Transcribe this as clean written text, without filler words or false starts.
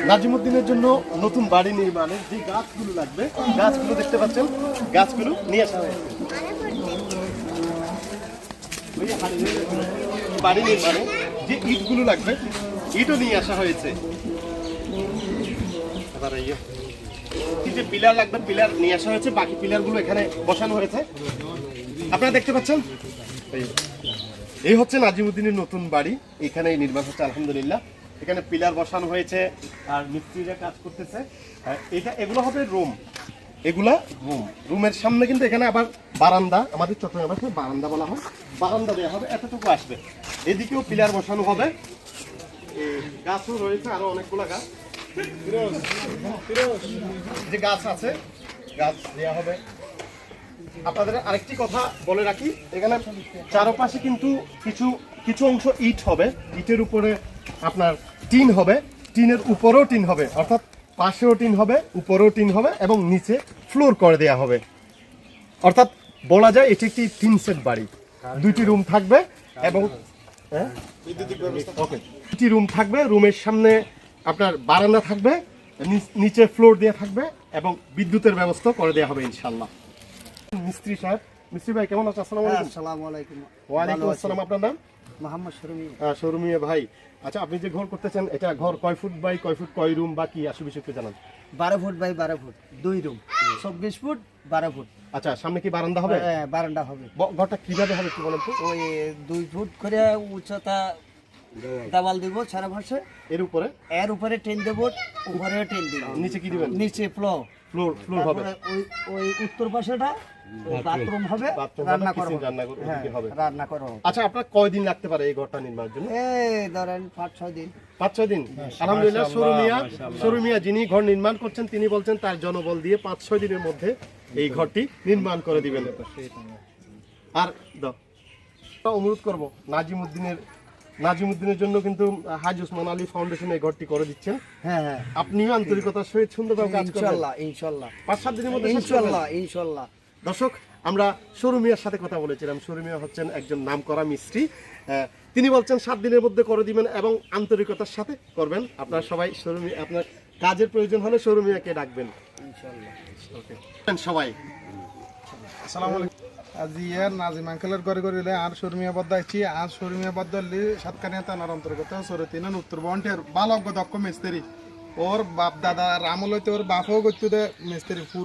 নাজিমুদ্দিনের জন্য নতুন বাড়ি নির্মাণের যে গাছগুলো লাগবে, গাছগুলো দেখতে পাচ্ছেন, গাছগুলো নিয়ে আসা হয়েছে। বাড়ি নির্মাণে যে ইটগুলো লাগবে, ইটও নিয়ে আসা হয়েছে। এবার কি যে পিলার লাগবে, পিলার নিয়ে আসা হয়েছে, বাকি পিলারগুলো এখানে বসানো হয়েছে। আপনারা দেখতে পাচ্ছেন, এই হচ্ছে নাজিমুদ্দিনের নতুন বাড়ি। এখানে নির্মাণ হচ্ছে আলহামদুলিল্লাহ। এখানে পিলার বসানো হয়েছে আর মিস্ত্রিরা কাজ করতেছে। এগুলো হবে রুম, এগুলা রুম। রুমের সামনে কিন্তু এখানে আবার বারান্দা, আমাদের চট্টগ্রাম ভাষায় বারান্দা বলা হয়, বারান্দা দেওয়া হবে, এতটুকু আসবে। এদিকেও পিলার বসানো হবে। গাছও রয়েছে, আরো অনেকগুলো গাছ, যে গাছ আছে, গাছ দেওয়া হবে। আপনাদের আরেকটি কথা বলে রাখি, এখানে চারপাশে কিন্তু কিছু অংশ ইট হবে, ইটের উপরে আপনার টিন হবে, টিনের উপরেও টিন হবে, অর্থাৎ পাশেও টিন হবে, উপরেও টিন হবে এবং নিচে ফ্লোর করে দেওয়া হবে। অর্থাৎ বলা যায় এটি একটি 3 সেট বাড়ি। 2টি রুম থাকবে এবং দুটি রুম থাকবে, রুমের সামনে আপনার বারান্দা থাকবে, নিচে ফ্লোর দেওয়া থাকবে এবং বিদ্যুতের ব্যবস্থা করে দেওয়া হবে ইনশাআল্লাহ। মিস্ত্রি সাহেব, মিস্ত্রি ভাই কেমন আছেন? আসসালামু আলাইকুম। আসসালামু আলাইকুম। ওয়ালাইকুম আসসালাম। আপনার নাম? মোহাম্মদ শরমিয়া। শরমিয়া ভাই, আচ্ছা আপনি যে ঘর করতেছেন, এটা ঘর কয় ফুট বাই কয় ফুট, কয় রুম বা কি আসলে বিষয় একটু জানান। 12 foot by 12 foot, 2 room, 24 foot 12 foot. আচ্ছা, সামনে কি বারান্দা হবে? হ্যাঁ, বারান্দা হবে। ঘরটা কিভাবে হবে একটু বলেন তো। ওই 2 ফুট করে উচ্চতা দেওয়াল দিব সারা ভাষে, এর উপরে এর উপরে টেন দেব, উপরে টেন দিব, নিচে কি দিবেন? নিচে ফ্লোর হবে। ওই উত্তর পাশেটা বাথরুম হবে, বাথরুম হবে, রান্না করব, কিচেন রান্না হবে। রান্না করব। আচ্ছা, আপনার কয়দিন লাগতে পারে এই ঘরটা নির্মাণের জন্য? এই ধরেন 5-6 দিন। 5-6 দিন। আলহামদুলিল্লাহ, শরমিয়া যিনি ঘর নির্মাণ করছেন তিনি বলছেন তার জনবল দিয়ে 5-6 দিনের মধ্যে এই ঘরটি নির্মাণ করে দিবেন। আর অনুরোধ করব, নাজিমুদ্দিনের জন্য কিন্তু হাজি ওসমান আলী ফাউন্ডেশন এই ঘরটি করে দিচ্ছেন। হ্যাঁ হ্যাঁ, আপনিও আন্তরিকতার সহিত সুন্দরভাবে কাজ করবেন ইনশাআল্লাহ ইনশাআল্লাহ। 5-7 দিনের মধ্যে ইনশাআল্লাহ। দর্শক, আমরা শরমিয়ার সাথে কথা বলেছিলাম। শরমিয়া হচ্ছেন একজন নামকরা মিস্ত্রি। তিনি বলছেন 7 দিনের মধ্যে করে দিবেন এবং আন্তরিকতার সাথে করবেন। আপনারা সবাই আপনার কাজের প্রয়োজন হলে শরমিয়াকে ডাকবেন ইনশাআল্লাহ। ওকে সবাই। আসসালামু আলাইকুম। আজি এর নাজিম আঙ্কেলের ঘরে ঘরে আর শর্মিয়া বদ্ধ আইছি। আর শর্মিয়া বদ্ধলি সাতকানিয়া থানার অন্তর্গত সরতিনান উত্তর বন্টের বালক দক্ষ মিস্ত্রি। ওর বাপ দাদা আমল হইতে ওর বাপও করতে মিস্ত্রি